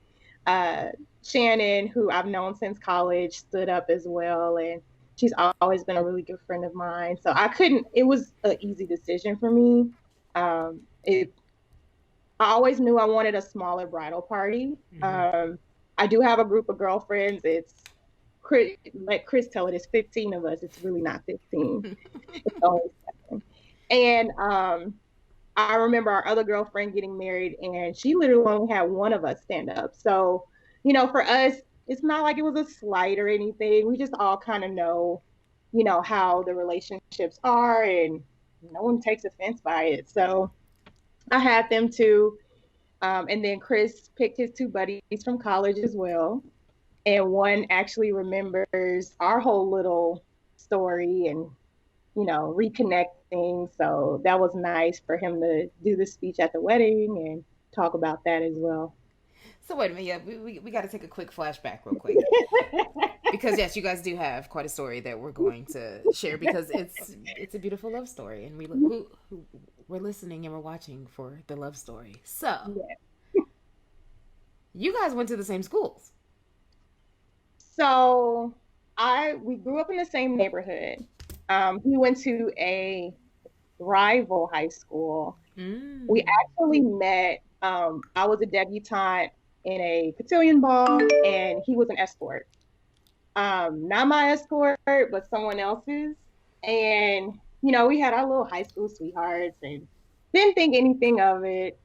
uh, Shannon, who I've known since college, stood up as well. And she's always been a really good friend of mine. So I couldn't, it was an easy decision for me. I always knew I wanted a smaller bridal party. Hmm. I do have a group of girlfriends. Let Chris tell it, it's 15 of us. It's really not 15. It's only 7. And I remember our other girlfriend getting married, and she literally only had one of us stand up. So, for us, it's not like it was a slight or anything. We just all kind of know, how the relationships are, and no one takes offense by it. So I had them too. And then Chris picked his 2 buddies from college as well. And one actually remembers our whole little story and, reconnecting. So that was nice for him to do the speech at the wedding and talk about that as well. So wait a minute. Yeah, we got to take a quick flashback real quick because yes, you guys do have quite a story that we're going to share because it's a beautiful love story, and we're listening and we're watching for the love story. So Yeah. you guys went to the same schools. So we grew up in the same neighborhood. He went to a rival high school. We Mm. actually met. I was a debutante in a cotillion ball, and he was an escort. Not my escort, but someone else's. And we had our little high school sweethearts, and didn't think anything of it.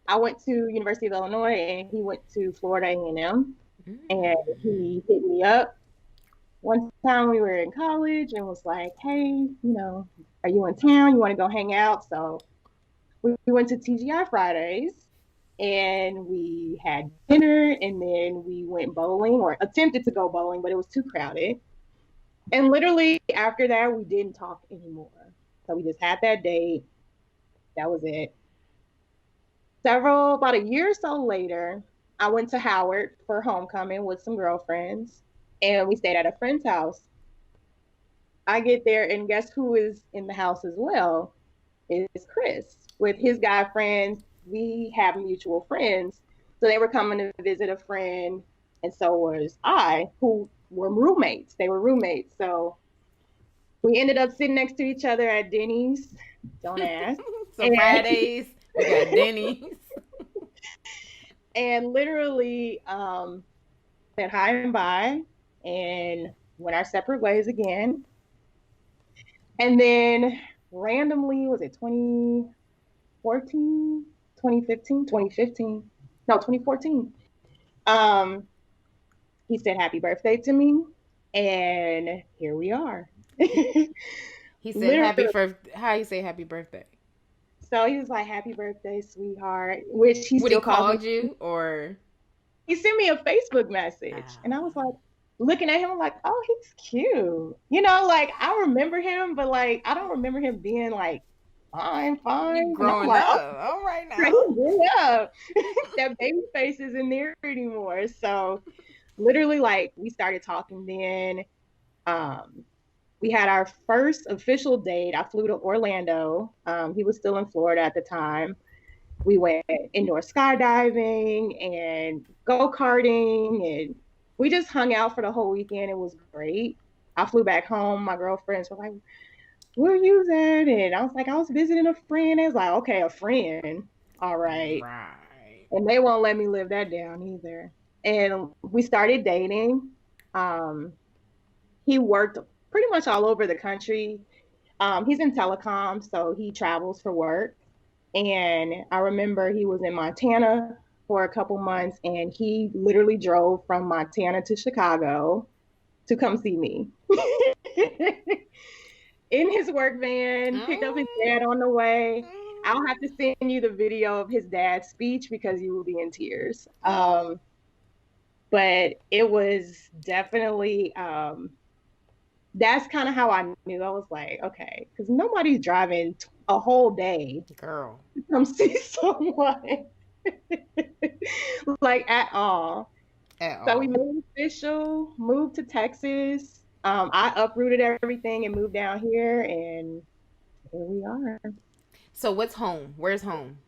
I went to University of Illinois, and he went to Florida A&M, and Mm. he hit me up one time we were in college and was like, hey, are you in town? You want to go hang out? So we went to TGI Fridays and we had dinner and then we went bowling or attempted to go bowling, but it was too crowded. And literally after that, we didn't talk anymore. So we just had that date. That was it. About a year or so later, I went to Howard for homecoming with some girlfriends and we stayed at a friend's house. I get there and guess who is in the house as well? Is Chris with his guy friends. We have mutual friends. So they were coming to visit a friend, and so was I, who were roommates. They were roommates. So we ended up sitting next to each other at Denny's. Don't ask. So And Fridays we got Denny's. and literally said hi and bye and went our separate ways again. And then randomly, was it 2014, 2015, 2015? No, 2014. Um, he said happy birthday to me, and here we are. He said happy Literally. for how you say happy birthday. So he was like, happy birthday, sweetheart, which he What he still calls me. called you or He sent me a Facebook message, and I was ah, like, looking at him, I'm like, oh, he's cute. Like I remember him, but like I don't remember him being like fine, you fine. And I'm growing like, up? oh, All right he now. grew up. That baby face isn't there anymore. So literally, like we started talking then. Um, we had our first official date. I flew to Orlando. He was still in Florida at the time. We went indoor skydiving and go karting, and we just hung out for the whole weekend. It was great. I flew back home. My girlfriends were like, "Where are you at?" And I was like, "I was visiting a friend." It was like, "Okay, a friend, all right." Right. And they won't let me live that down either. And we started dating. Um, he worked pretty much all over the country. He's in telecom, so he travels for work. And I remember he was in Montana for a couple months, and he literally drove from Montana to Chicago to come see me in his work van, picked up his Mm. dad on the way. I'll Mm. have to send you the video of his dad's speech because you will be in tears. But it was definitely that's kind of how I knew. I was like, okay, because nobody's driving a whole day Girl. to come see someone like at all. At So we all. made it official, moved to Texas. I uprooted everything and moved down here, and here we are. So what's home? Where's home?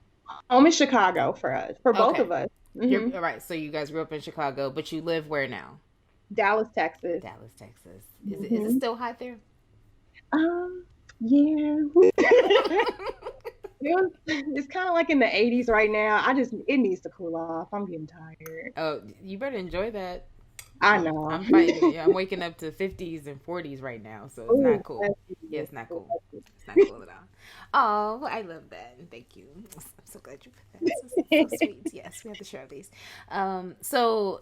Home in Chicago for us, for both Okay. of us. You're hmm all right. So you guys grew up in Chicago, but you live where now? Dallas, Texas. Dallas, Texas. Is it hmm still hot there? Yeah. It's kind of like in the 80s right now. It needs to cool off. I'm getting tired. Oh, you better enjoy that. I I'm know. I'm fighting it. Yeah, I'm waking up to 50s and 40s right now, so it's Ooh, not cool. that's Yeah, good. it's not cool. That's It's not cool at all. Oh, well, I love that. Thank you. I'm so glad you put that. So good. sweet. Yes, we have to share these. So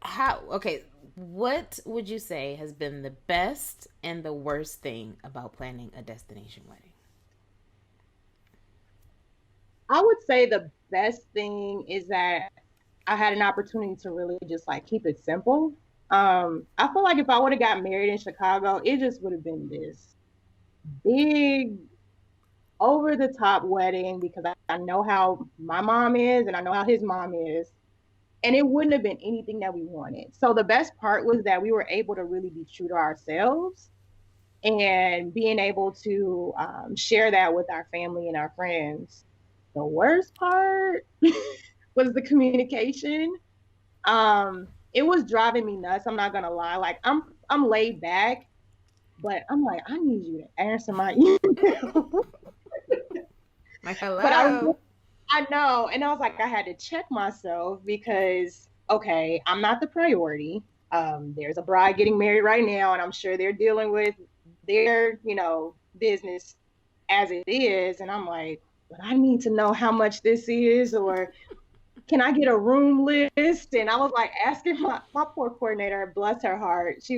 how? Okay, what would you say has been the best and the worst thing about planning a destination wedding? I would say the best thing is that I had an opportunity to really just like keep it simple. I feel like if I would have got married in Chicago, it just would have been this big, over the top wedding because I know how my mom is and I know how his mom is. And it wouldn't have been anything that we wanted. So the best part was that we were able to really be true to ourselves and being able to share that with our family and our friends. The worst part was the communication. It was driving me nuts. I'm not gonna lie. Like I'm laid back, but I'm like, I need you to answer my email. Like, but hello. I know, and I was like, I had to check myself because okay, I'm not the priority. There's a bride getting married right now, and I'm sure they're dealing with their, business as it is. And I'm like, but I need to know how much this is, or can I get a room list? And I was like asking my poor coordinator, bless her heart. She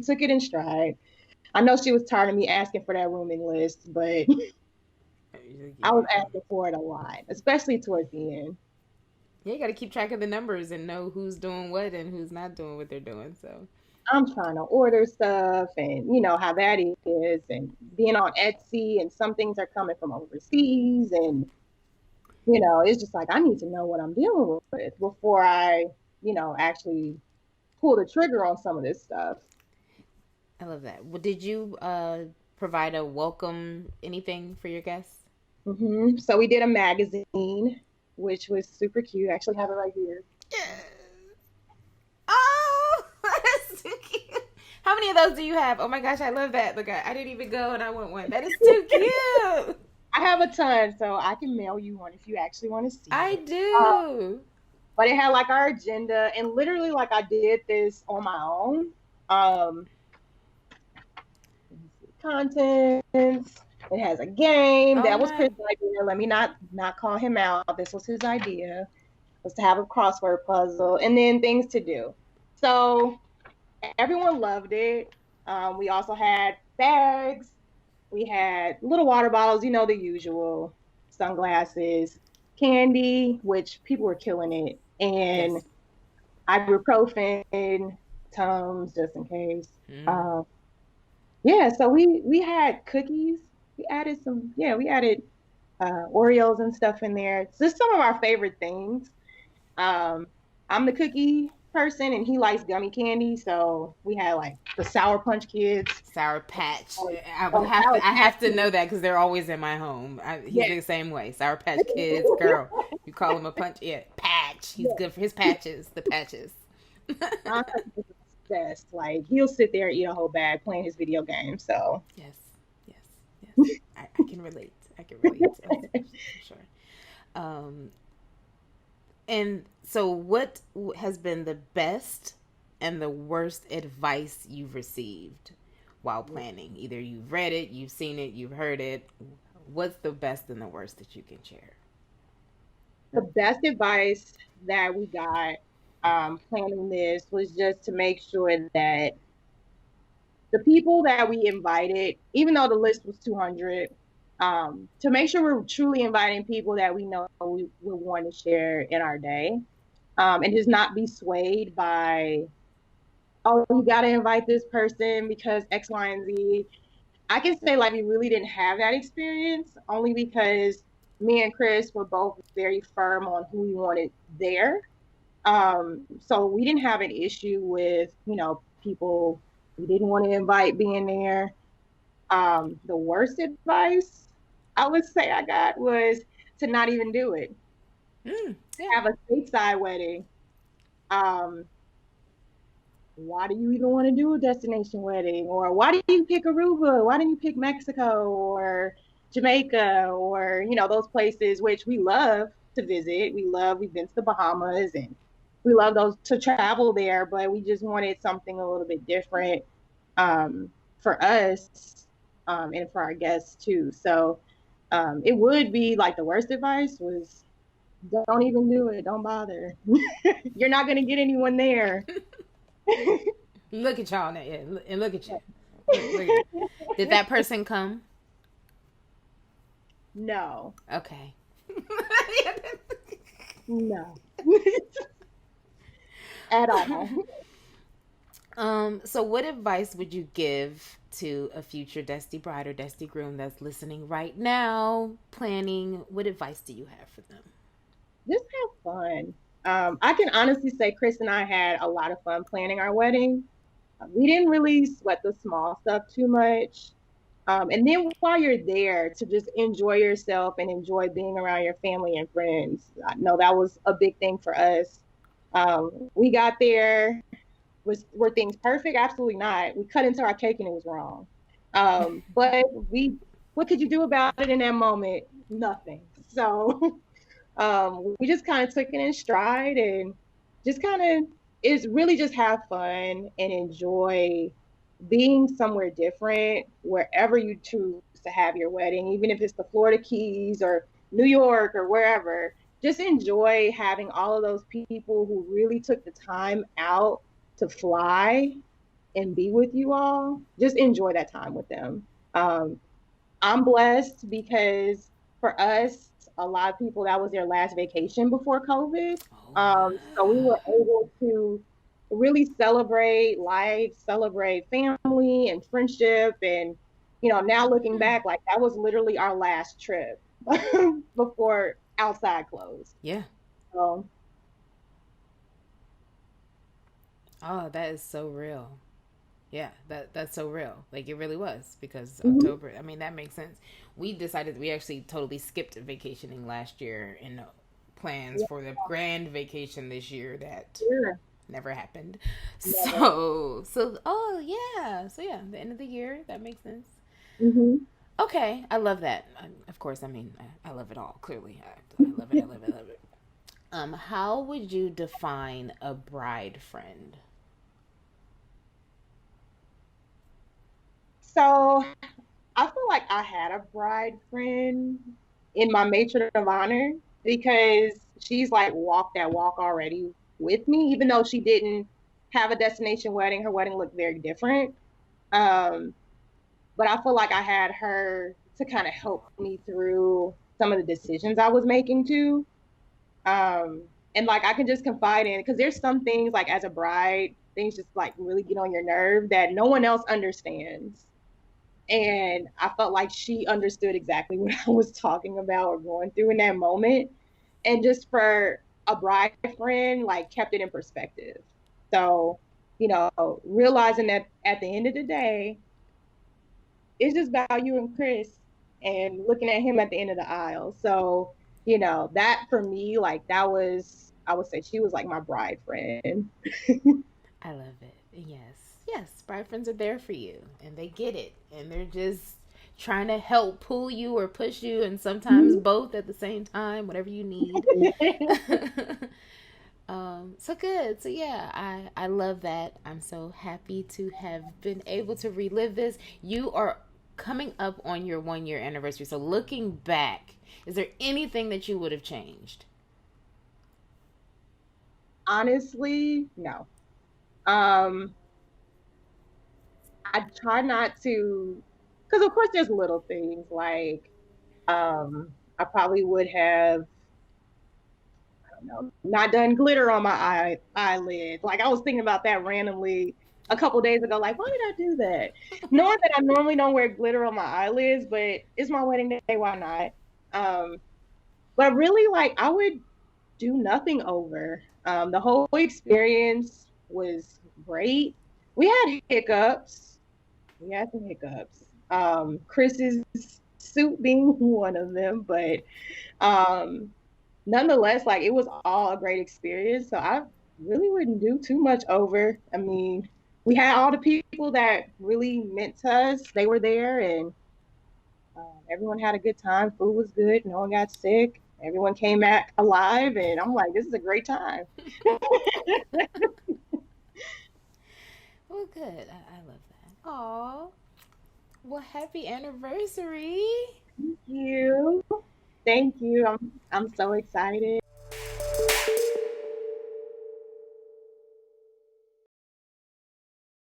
took it in stride. I know she was tired of me asking for that rooming list, but I was asking for it a lot, especially towards the end. Yeah, you got to keep track of the numbers and know who's doing what and who's not doing what they're doing. So, I'm trying to order stuff and you know how that is and being on Etsy and some things are coming from overseas and it's just like I need to know what I'm dealing with before I, actually pull the trigger on some of this stuff. I love that. Well, did you provide a welcome anything for your guests? So we did a magazine, which was super cute. I actually have it right here. Yeah. Oh, that's too cute. How many of those do you have? Oh my gosh, I love that. Look, I didn't even go and I want one. That is too cute. I have a ton, so I can mail you one if you actually want to see I it. do. But it had like our agenda, and literally, like I did this on my own. Um, Contents. It has a game. Oh That was my. Chris' idea. Let me not call him out. This was his idea. Was to have a crossword puzzle and then things to do. So everyone loved it. We also had bags. We had little water bottles, the usual, sunglasses, candy, which people were killing it, and Yes. ibuprofen, Tums, just in case. Mm. Um, yeah, so we had cookies. We added Oreos and stuff in there. It's just some of our favorite things. Um, I'm the cookie person, and he likes gummy candy, so we had like the Sour Punch Kids. Sour Patch. I would Oh, have Sour to. I Patch have to Kids. know that because they're always in my home. He's Yeah. the same way. Sour Patch Kids, girl. You call him a punch? Yeah, Patch. He's good for his patches. The patches. My cousin is obsessed. Like he'll sit there and eat a whole bag playing his video game. So Yes, yes, yes. I can relate. I can relate. For sure. Um, and so, what has been the best and the worst advice you've received while planning? Either you've read it, you've seen it, you've heard it. What's the best and the worst that you can share? the best advice that we got planning this was just to make sure that the people that we invited, even though the list was 200, to make sure we're truly inviting people that we know we will want to share in our day, and just not be swayed by, oh, you got to invite this person because X, Y, and Z. I can say like we really didn't have that experience only because me and Chris were both very firm on who we wanted there. So we didn't have an issue with, people we didn't want to invite being there. The worst advice I would say I got was to not even do it. Yeah. Have a stateside wedding. Um, why do you even want to do a destination wedding? Or why do you pick Aruba? Why didn't you pick Mexico or Jamaica or, those places which we love to visit. We've been to the Bahamas and we love those to travel there, but we just wanted something a little bit different um, for us and for our guests too. So it would be like the worst advice was don't even do it. Don't bother. You're not going to get anyone there. Look at y'all now, yeah, and look at you. Look at you. Did that person come? No, Okay. no, at all. So what advice would you give to a future Desti bride or Desti groom that's listening right now, planning? What advice do you have for them? Just have fun. I can honestly say Chris and I had a lot of fun planning our wedding. We didn't really sweat the small stuff too much. And then while you're there, to just enjoy yourself and enjoy being around your family and friends. I know that was a big thing for us. We got there. Were things perfect? Absolutely not. We cut into our cake and it was wrong. But what could you do about it in that moment? Nothing. So we just kind of took it in stride and just kind of is really just have fun and enjoy being somewhere different wherever you choose to have your wedding, even if it's the Florida Keys or New York or wherever. Just enjoy having all of those people who really took the time out to fly and be with you all. Just enjoy that time with them. Um, I'm blessed because for us, a lot of people that was their last vacation before COVID. Oh So we wow. were able to really celebrate life, celebrate family and friendship. And, now looking Hmm. back, like that was literally our last trip before outside closed. Yeah. So, Oh, that is so real. Yeah, that's so real. Like it really was because mhm, October. I mean, that makes sense. We actually totally skipped vacationing last year in plans yeah, for the grand vacation this year that sure. never happened. Never. Oh yeah. So yeah, the end of the year, that makes sense. Hmm. Okay, I love that. Of course, I mean, I love it all. Clearly, I love it. I love it. I love it. How would you define a bride friend? So I feel like I had a bride friend in my matron of honor because she's like walked that walk already with me, even though she didn't have a destination wedding. Her wedding looked very different. Um, but I feel like I had her to kind of help me through some of the decisions I was making too. And like I can just confide in because there's some things like as a bride, things just like really get on your nerve that no one else understands. And I felt like she understood exactly what I was talking about or going through in that moment. And just for a bride friend, like kept it in perspective. So, realizing that at the end of the day, it's just about you and Chris and looking at him at the end of the aisle. So, that for me, like that was, I would say she was like my bride friend. I love it. Yes. Yes. Bride friends are there for you and they get it. And they're just trying to help pull you or push you and sometimes both at the same time, whatever you need. So good. So yeah, I love that. I'm so happy to have been able to relive this. You are coming up on your 1 year anniversary. So looking back, is there anything that you would have changed? Honestly, no. Um, I try not to, because of course there's little things like I probably would have, I don't know, not done glitter on my eyelid. Like I was thinking about that randomly a couple days ago. Like, why did I do that? Knowing that I normally don't wear glitter on my eyelids, but it's my wedding day, why not? Um, but really, like I would do nothing over. The whole experience was great. We had hiccups. We had some hiccups. Chris's suit being one of them, but um, nonetheless, like it was all a great experience. So I really wouldn't do too much over. I mean, we had all the people that really meant to us. They were there, and everyone had a good time. Food was good. No one got sick. Everyone came back alive, and I'm like, this is a great time. Well, good. I love that. Aw. Well, happy anniversary. Thank you. Thank you. I'm so excited.